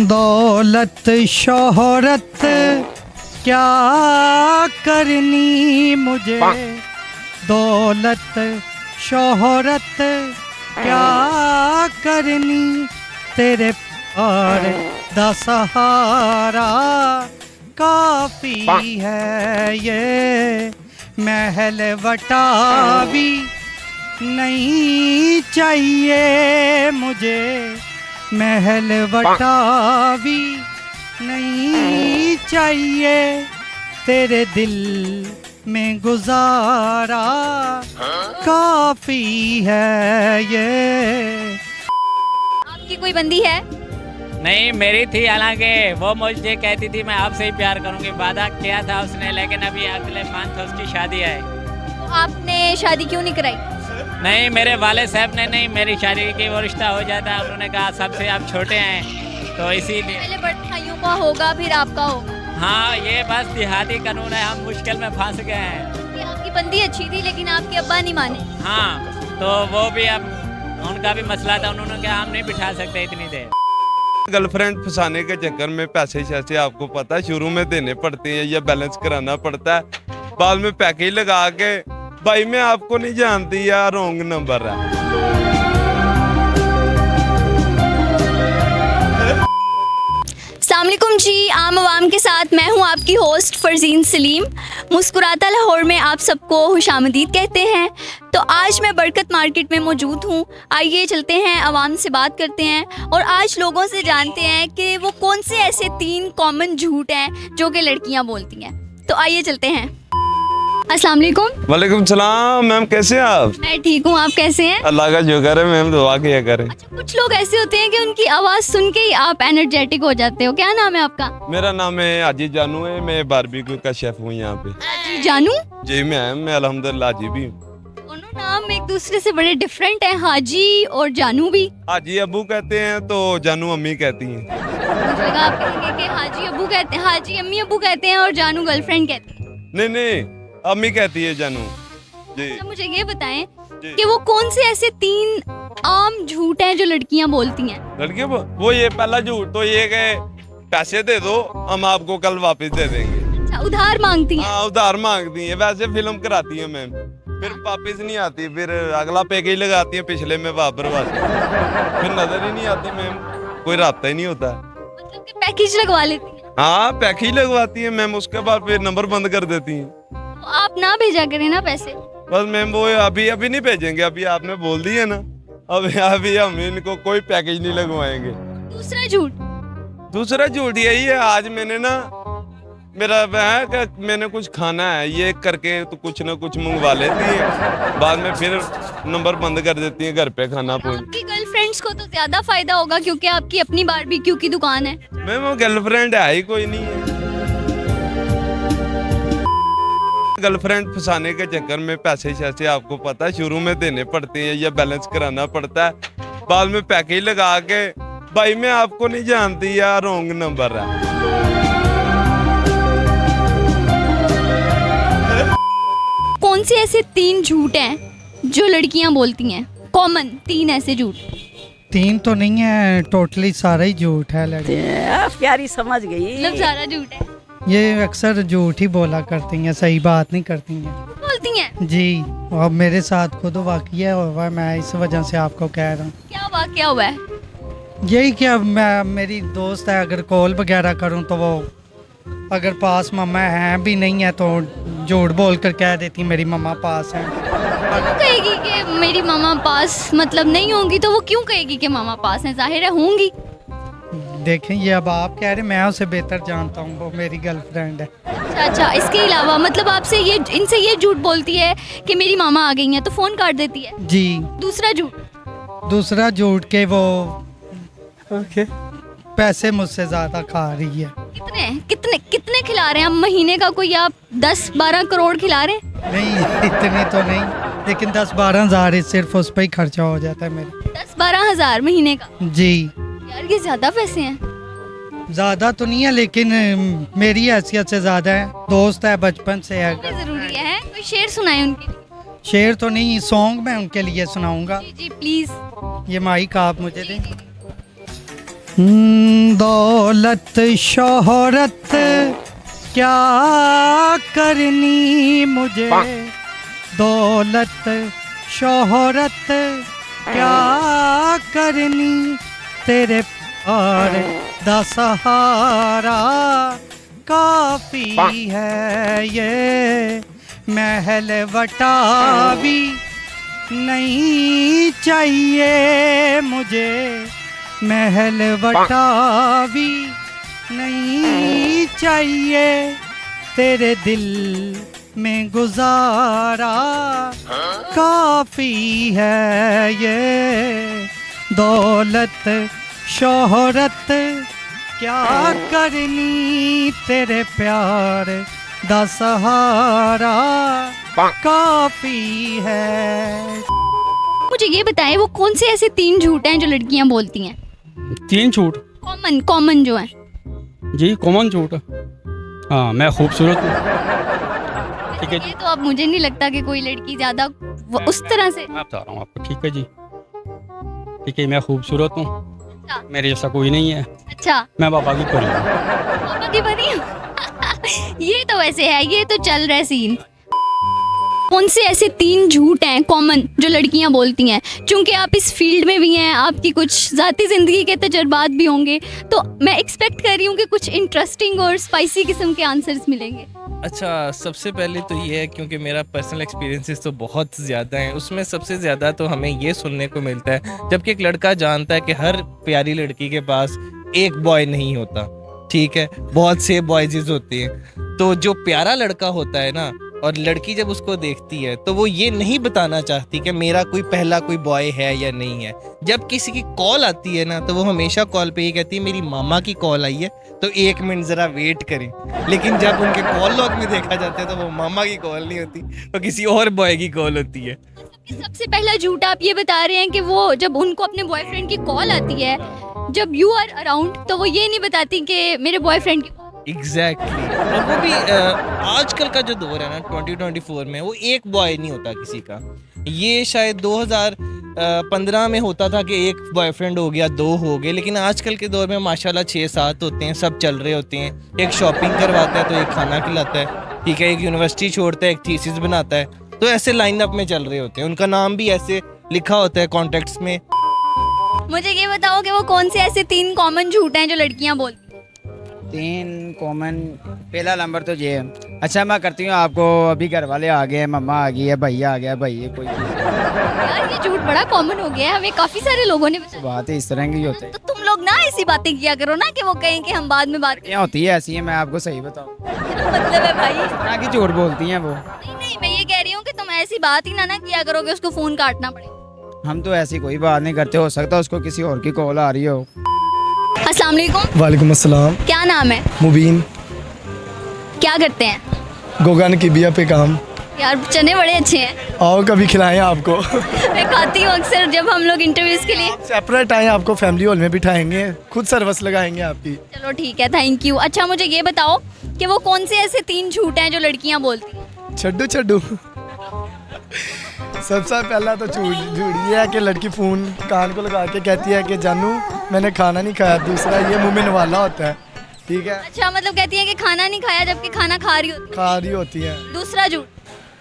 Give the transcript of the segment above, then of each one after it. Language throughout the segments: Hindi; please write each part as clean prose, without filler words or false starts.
दौलत शोहरत क्या करनी मुझे, दौलत शोहरत क्या करनी, तेरे प्यार दा सहारा काफी है, ये महल वटावी नहीं चाहिए मुझे, महल वटावी नहीं चाहिए, तेरे दिल में गुजारा काफी है, ये। आपकी कोई बंदी है? नहीं, मेरी थी, हालांकि वो मुझे कहती थी मैं आपसे ही प्यार करूंगी, वादा किया था उसने, लेकिन अभी अगले मंथ उसकी शादी है। तो आपने शादी क्यों नहीं कराई? नहीं, मेरे वाले साहब ने नहीं, मेरी शादी की वो रिश्ता हो जाता है, उन्होंने कहा सबसे आप छोटे हैं तो इसीलिए। पहले बड़े भाइयों का होगा फिर आपका होगा। हाँ, ये बस देहाती कानून है, हम मुश्किल में फंस गए हैं। कि आपकी बंदी अच्छी थी लेकिन आपके अब्बा नहीं माने। हाँ, तो वो भी अब उनका भी मसला था, उन्होंने कहा हम नहीं बिठा सकते इतनी देर। गर्लफ्रेंड फंसाने के चक्कर में पैसे शैसे आपको पता है शुरू में देने पड़ते हैं या बैलेंस कराना पड़ता है, बाद में पैकेज लगा के भाई मैं आपको नहीं जानती या रॉन्ग नंबर है। अस्सलामुअलैकुम जी, आम आवाम के साथ मैं हूं आपकी होस्ट फरजीन सलीम। मुस्कुराता लाहौर में आप सबको खुशामदीद कहते हैं। तो आज मैं बरकत मार्केट में मौजूद हूं। आइए चलते हैं, आवाम से बात करते हैं और आज लोगों से जानते हैं कि वो कौन से ऐसे 3 कॉमन झूठ हैं जो कि लड़कियां बोलती हैं। तो आइए चलते हैं। अस्सलाम वालेकुम। वालेकुम सलाम मैम, कैसे हैं आप? मैं ठीक हूँ, आप कैसे हैं? अल्लाह का शुक्र है मैम, दुआ किया करें। अच्छा, कुछ लोग ऐसे होते हैं कि उनकी आवाज़ सुन के ही आप एनर्जेटिक हो जाते हो। क्या नाम है आपका? मेरा नाम है हाजी जानू है, मैं बारबेक्यू का शेफ हूँ यहाँ पे। जी जानू? जी मैम, मैं अल्हम्दुलिल्लाह हाजी भी हूँ। दोनों नाम एक दूसरे से बड़े डिफरेंट हैं, हाजी और जानू भी। हाजी अबू कहते हैं तो जानू अम्मी कहती हैं। मुझे लगा आप कहेंगे कि हाजी अबू कहते हैं, हाजी अम्मी अबू कहते हैं और जानू गर्लफ्रेंड कहती है। नहीं नहीं, अम्मी कहती है जानू जी। अच्छा, मुझे ये बताएं कि वो कौन से ऐसे 3 आम झूठ हैं जो लड़कियां बोलती हैं? लड़के वो ये पहला झूठ तो ये कि पैसे दे दो हम आपको कल वापस दे देंगे। अच्छा, उधार मांगती हैं। हाँ, उधार मांगती है, वैसे फिल्म कराती है मैम, फिर वापस नहीं आती, फिर अगला पैकेज लगाती है, पिछले में वापस फिर नजर ही नहीं आती मैम, कोई रास्ता ही नहीं होता। मतलब कि पैकेज लगवा लेती हैं। हाँ, पैकेज लगवाती है मैम, उसके बाद फिर नंबर बंद कर देती है। तो आप ना भेजा करें ना पैसे। बस मैम वो अभी नहीं भेजेंगे, अभी आपने बोल दिया ना, अभी हम इनको कोई पैकेज नहीं लगवाएंगे। दूसरा झूठ? दूसरा झूठ यही है, आज मैंने ना मेरा है कि मैंने कुछ खाना है, ये करके तो कुछ ना कुछ मंगवा लेती है, बाद में फिर नंबर बंद कर देती है, घर पे खाना पहुंच। आपकी गर्लफ्रेंड्स को तो ज्यादा फायदा होगा क्योंकि आपकी अपनी बारबेक्यू की दुकान है। मैम वो गर्लफ्रेंड है ही कोई नहीं है। गर्लफ्रेंड फंसाने के चक्कर में पैसे शैसे आपको पता है शुरू में देने पड़ते हैं या बैलेंस कराना पड़ता है, बाद में पैकेज लगा के भाई मैं आपको नहीं जानती या रॉन्ग नंबर है। कौन से ऐसे 3 झूठ हैं जो लड़कियां बोलती हैं? कॉमन 3 ऐसे झूठ। 3 तो नहीं है, टोटली सारा ही झूठ है लड़की। प्यारी समझ गई। मतलब सारा झूठ है। ये अक्सर झूठ ही बोला करती हैं, सही बात नहीं करती हैं। बोलती हैं? जी, और मेरे साथ खुद वाकया हुआ है, मैं इस वजह से आपको कह रहा हूँ। क्या वाकया हुआ है? यही कि अब मैं मेरी दोस्त है, अगर कॉल वगैरह करूँ तो वो अगर पास मम्मा हैं भी नहीं है तो झूठ बोल कर कह देती मेरी मम्मा पास हैं। क्यों कहेगी कि मेरी मामा पास, मतलब नहीं होंगी तो वो क्यों कहेगी कि मामा पास हैं? जाहिर है होंगी। देखें, ये अब आप कह रहे, मैं उसे बेहतर जानता हूँ, वो मेरी गर्लफ्रेंड है। अच्छा, इसके अलावा मतलब आपसे ये, इनसे ये झूठ बोलती है कि मेरी मामा आ गई हैं तो फोन काट देती है। जी। दूसरा झूठ? दूसरा झूठ के वो पैसे मुझसे ज्यादा खा रही है। कितने कितने कितने खिला रहे हैं? हम महीने का कोई आप 10-12 करोड़ खिला रहे हैं? नहीं, इतने तो नहीं, लेकिन 10-12 हज़ार सिर्फ उस पर ही खर्चा हो जाता है मेरा। 10-12 हज़ार महीने का? जी। यार ये ज्यादा पैसे हैं। ज्यादा तो नहीं है लेकिन मेरी हैसियत से ज्यादा है, दोस्त है, बचपन से है। भी जरूरी है, कोई शेर सुनाए उनके? शेर तो नहीं, सॉन्ग मैं उनके लिए सुनाऊंगा। जी जी प्लीज। ये माइक आप मुझे दें। दौलत शोहरत क्या करनी मुझे, दौलत शोहरत क्या करनी, तेरे प्यार दा सहारा काफी है, ये महल वटावी नहीं चाहिए मुझे, महल वटावी नहीं चाहिए, तेरे दिल में गुजारा काफी है, ये दौलत शोहरत क्या करनी, तेरे प्यार दा सहारा काफी है। मुझे ये बताएं वो कौन से ऐसे 3 झूठ हैं जो लड़कियां बोलती हैं? 3 झूठ? कॉमन जो है जी, कॉमन झूठ। हाँ, मैं खूबसूरत हूँ। ठीक है जी। ये तो अब मुझे नहीं लगता कि कोई लड़की ज्यादा उस तरह से। मैं बता रहा हूँ आपको। ठीक है जी, ठीक है, मैं खूबसूरत हूँ, अच्छा। मेरे जैसा कोई नहीं है। अच्छा, मैं बाबा की परी हूँ। पापा की परी हूँ। ये तो वैसे है, ये तो चल रहा है सीन। कौन से ऐसे 3 झूठ हैं कॉमन जो लड़कियां बोलती हैं? चूंकि आप इस फील्ड में भी हैं, आपकी कुछ ज़ाती ज़िंदगी के तजुर्बात भी होंगे, तो मैं एक्सपेक्ट कर रही हूँ कि कुछ इंटरेस्टिंग और स्पाइसी किस्म के आंसर्स मिलेंगे। अच्छा, सबसे पहले तो ये है क्योंकि मेरा पर्सनल एक्सपीरियंसेस तो बहुत ज़्यादा हैं, उसमें सबसे ज़्यादा तो हमें ये सुनने को मिलता है, जबकि एक लड़का जानता है कि हर प्यारी लड़की के पास एक बॉय नहीं होता, ठीक है, बहुत से बॉयज़ होते हैं। तो जो प्यारा लड़का होता है ना, और लड़की जब उसको देखती है तो वो ये नहीं बताना चाहती कि मेरा कोई पहला कोई बॉय है या नहीं है। जब किसी की कॉल आती है ना, तो वो हमेशा कॉल पे ये कहती है मेरी मामा की कॉल आई है, तो 1 मिनट ज़रा वेट करें। लेकिन जब उनके कॉल लॉग में देखा जाता है तो वो मामा की कॉल नहीं होती, तो किसी और बॉय की कॉल होती है। सबसे पहला झूठ आप ये बता रहे हैं कि वो जब उनको अपने बॉयफ्रेंड की कॉल आती है, जब यू आर अराउंड, तो वो ये नहीं बताती कि मेरे बॉयफ्रेंड की। एग्जैक्टली और वो भी आजकल का जो दौर है ना 2024 में, वो एक बॉय नहीं होता किसी का। ये शायद 2015 में होता था कि एक बॉयफ्रेंड हो गया, 2 हो गए, लेकिन आजकल के दौर में माशाल्लाह 6-7 होते हैं, सब चल रहे होते हैं। एक शॉपिंग करवाता है तो एक खाना खिलाता है, ठीक है, एक यूनिवर्सिटी छोड़ता है, एक थीसिस बनाता है, तो ऐसे लाइनअप में चल रहे होते हैं। उनका नाम भी ऐसे लिखा होता है कॉन्टेक्ट्स में। मुझे ये बताओ कि वो कौन से ऐसे 3 कॉमन झूठ हैं जो लड़कियां बोलती हैं? 3 कॉमन, पहला नंबर तो ये है। अच्छा, मैं करती हूँ आपको, अभी घर वाले आ गए, मम्मा आ गई है, भैया आ गया, भाई कोई यार ये झूठ बड़ा कॉमन हो गया है, हमें काफी सारे लोगों ने बताया। बात है इस तरह की होते हैं। तो तुम लोग ना ऐसी बातें किया करो ना कि वो कहें कि हम बाद में बात क्या होती है ऐसी है, मैं आपको सही बताऊँ। क्या मतलब है भाई? ना कि झूठ बोलती हैं वो। नहीं, मैं ये कह रही हूँ कि तुम ऐसी बात ही ना किया करो कि उसको फोन काटना पड़े। हम तो ऐसी कोई बात नहीं करते, हो सकता है उसको किसी और की कॉल आ रही हो। अस्सलाम वालेकुम। वालेकुम अस्सलाम। क्या नाम है? मुबीन। क्या करते हैं? गोगान की बिया पे काम। यार चने बड़े अच्छे हैं। आओ कभी खिलाएं आपको। मैं खाती हूँ अक्सर जब हम लोग इंटरव्यूज के लिए। सेपरेट आए, आपको फैमिली हॉल में बिठाएंगे, खुद सर्विस लगाएंगे आपकी। चलो ठीक है, थैंक यू। अच्छा मुझे ये बताओ कि वो कौन से ऐसे 3 झूठ हैं जो लड़कियां बोलती हैं? छड्डू छड्डू। सबसे पहला तो झूठ ये है कि लड़की फ़ोन कान को लगा के कहती है कि जानू मैंने खाना नहीं खाया। दूसरा ये मुंह में नवाला होता है, ठीक है। अच्छा, मतलब कहती है कि खाना नहीं खाया जबकि खाना खा रही होती है। दूसरा झूठ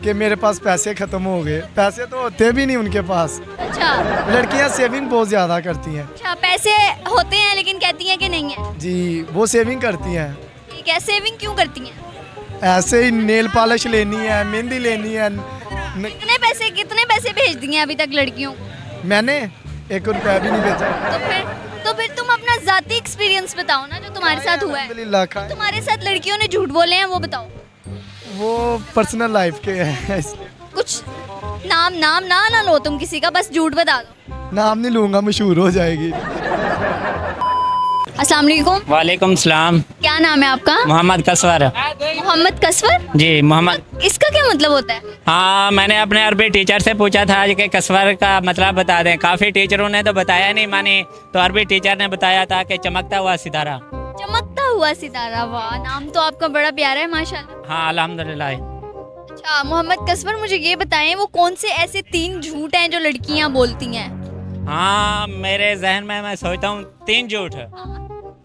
कि मेरे पास पैसे ख़त्म हो गए। पैसे तो होते भी नहीं उनके पास। अच्छा, लड़कियां सेविंग बहुत ज़्यादा करती हैं। अच्छा पैसे होते हैं लेकिन कहती हैं कि नहीं है। जी, वो सेविंग करती हैं। ठीक है, सेविंग क्यों करती हैं? ऐसे ही नेल पॉलिश लेनी है, मेहंदी लेनी है। कितने पैसे भेज दिए अभी तक लड़कियों को? मैंने 1 रुपया भी नहीं भेजा। तो फिर तुम अपना जाती एक्सपीरियंस बताओ ना जो तुम्हारे साथ हुआ है। अल्हम्दुलिल्लाह खाए। तुम्हारे साथ लड़कियों ने झूठ बोले हैं वो बताओ। वो पर्सनल लाइफ के हैं। कुछ नाम ना लो तुम किसी का, बस झूठ बता दो। नाम नहीं लूंगा, मशहूर हो जाएगी। अस्सलाम वालेकुम। वालेकुम सलाम। क्या नाम है आपका? मोहम्मद कसवर। मोहम्मद कसवर? जी मोहम्मद। इसका क्या मतलब होता है? हाँ, मैंने अपने अरबी टीचर से पूछा था कि कसवर का मतलब बता दें। काफ़ी टीचरों ने तो बताया नहीं मानी, तो अरबी टीचर ने बताया था कि चमकता हुआ सितारा। चमकता हुआ सितारा, वाह, नाम तो आपका बड़ा प्यारा है माशाल्लाह। हाँ अल्हम्दुलिल्लाह। अच्छा मोहम्मद कसवर, मुझे ये बताएं वो कौन से ऐसे 3 झूठ हैं जो लड़कियां बोलती हैं? हाँ, मेरे जहन में मैं सोचता हूँ 3 झूठ।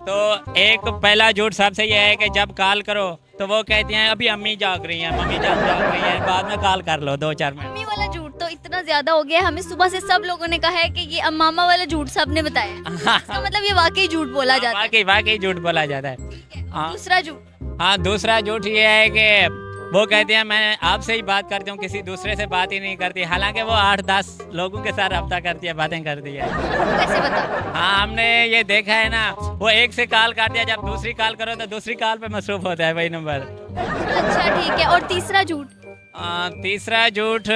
तो एक पहला झूठ सबसे यह है कि जब कॉल करो तो वो कहती हैं अभी अम्मी जाग रही हैं, मम्मी जाग रही हैं, बाद में कॉल कर लो 2-4 मिनट। मम्मी वाला झूठ तो इतना ज्यादा हो गया है, हमें सुबह से सब लोगों ने कहा है कि ये मामा वाला झूठ सबने बताया। इसका मतलब ये वाकई झूठ बोला जाता है। वाकई झूठ बोला जाता है। हाँ। दूसरा झूठ। हाँ, दूसरा झूठ ये है कि वो कहते हैं मैं आपसे ही बात करती हूँ, किसी दूसरे से बात ही नहीं करती, हालांकि वो 8-10 लोगों के साथ रब्ता करती है, बातें करती है। कैसे बता? हाँ, हमने ये देखा है ना, वो एक से कॉल करती है, जब दूसरी कॉल करो तो दूसरी कॉल पे मसरूफ होता है वही नंबर। अच्छा ठीक है, और तीसरा झूठ? तीसरा झूठ,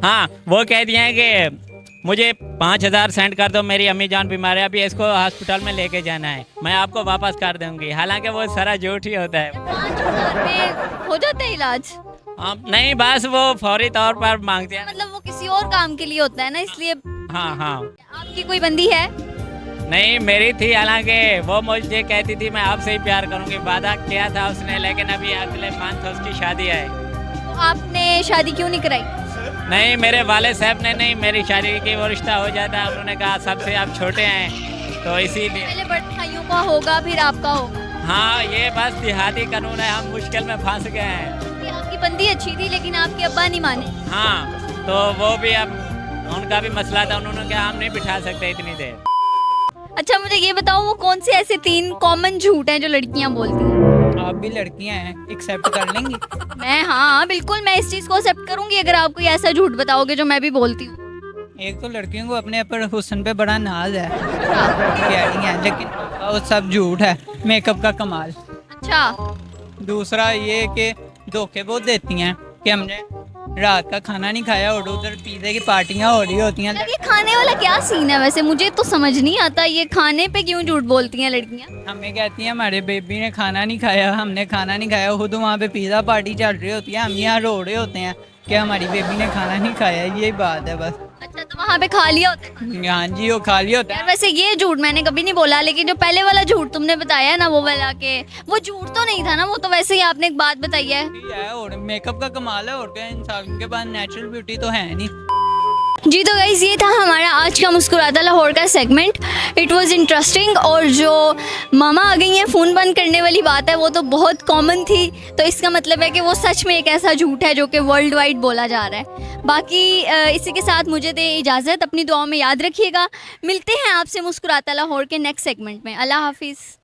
हाँ, वो कहती हैं कि मुझे 5,000 सेंड कर दो, मेरी अम्मी जान बीमार है, अभी इसको हॉस्पिटल में लेके जाना है, मैं आपको वापस कर दूंगी, हालांकि वो सारा झूठ ही होता है। 5,000 में हो जाता है इलाज? नहीं, बस वो फौरी तौर पर मांगते हैं। मतलब वो किसी और काम के लिए होता है ना, इसलिए। हाँ हाँ। आपकी कोई बंदी है? नहीं, मेरी थी, हालांकि वो मुझे कहती थी मैं आपसे ही प्यार करूंगी, वादा किया था उसने, लेकिन अभी अगले मंथ उसकी शादी है। तो आपने शादी क्यों नहीं कराई? नहीं, मेरे वाले साहब ने नहीं, मेरी शादी की वो रिश्ता हो जाता है, उन्होंने कहा सबसे आप छोटे हैं तो इसीलिए। पहले बड़े भाइयों का होगा फिर आपका होगा। हाँ, ये बस देहाती कानून है, हम मुश्किल में फंस गए हैं। कि आपकी बंदी अच्छी थी लेकिन आपके अब्बा नहीं माने। हाँ, तो वो भी अब उनका भी मसला था, उन्होंने कहा हम नहीं बिठा सकते इतनी देर। अच्छा मुझे ये बताओ, वो कौन से ऐसे 3 कॉमन झूठ हैं जो लड़कियां बोलती हैं? आप भी लड़कियां हैं, एक्सेप्ट कर लेंगी? मैं, हाँ बिल्कुल, मैं इस चीज़ को एक्सेप्ट करूंगी अगर आप कोई ऐसा झूठ बताओगे जो मैं भी बोलती हूँ। एक तो लड़कियों को अपने ऊपर हुस्न पे बड़ा नाज है, प्यारी हैं, लेकिन वो सब झूठ है, मेकअप का कमाल। अच्छा। दूसरा ये कि धोखे बहुत देती हैं कि हमने रात का खाना नहीं खाया और उधर पिज़्ज़े की पार्टियां हो रही होती हैं। यार ये खाने वाला क्या सीन है वैसे, मुझे तो समझ नहीं आता, ये खाने पे क्यों झूठ बोलती हैं लड़कियां? हमें कहती हैं हमारे बेबी ने खाना नहीं खाया, हमने खाना नहीं खाया, खुद वहाँ पे पिज़्ज़ा पार्टी चल रही होती है, हम यहाँ रो रहे होते हैं कि हमारी बेबी ने खाना नहीं खाया, यही बात है बस। अच्छा, तो वहाँ पे खा लिया होता है? हाँ जी, वो खा लिया होता यार है। वैसे ये झूठ मैंने कभी नहीं बोला, लेकिन जो पहले वाला झूठ तुमने बताया ना, वो वाला के वो झूठ तो नहीं था ना, वो तो वैसे ही आपने एक बात बताई है। और मेकअप का कमाल है, और क्या, इंसान के पास नेचुरल ब्यूटी तो है नहीं। जी तो गाइस, ये था हमारा आज का मुस्कुराता लाहौर का सेगमेंट। इट वाज इंटरेस्टिंग, और जो मामा आ गई हैं फ़ोन बंद करने वाली बात है वो तो बहुत कॉमन थी, तो इसका मतलब है कि वो सच में एक ऐसा झूठ है जो कि वर्ल्ड वाइड बोला जा रहा है। बाकी इसी के साथ मुझे दे इजाज़त, अपनी दुआओं में याद रखिएगा। मिलते हैं आपसे मुस्कुराता लाहौर के नेक्स्ट सेगमेंट में। अल्लाह हाफिज़।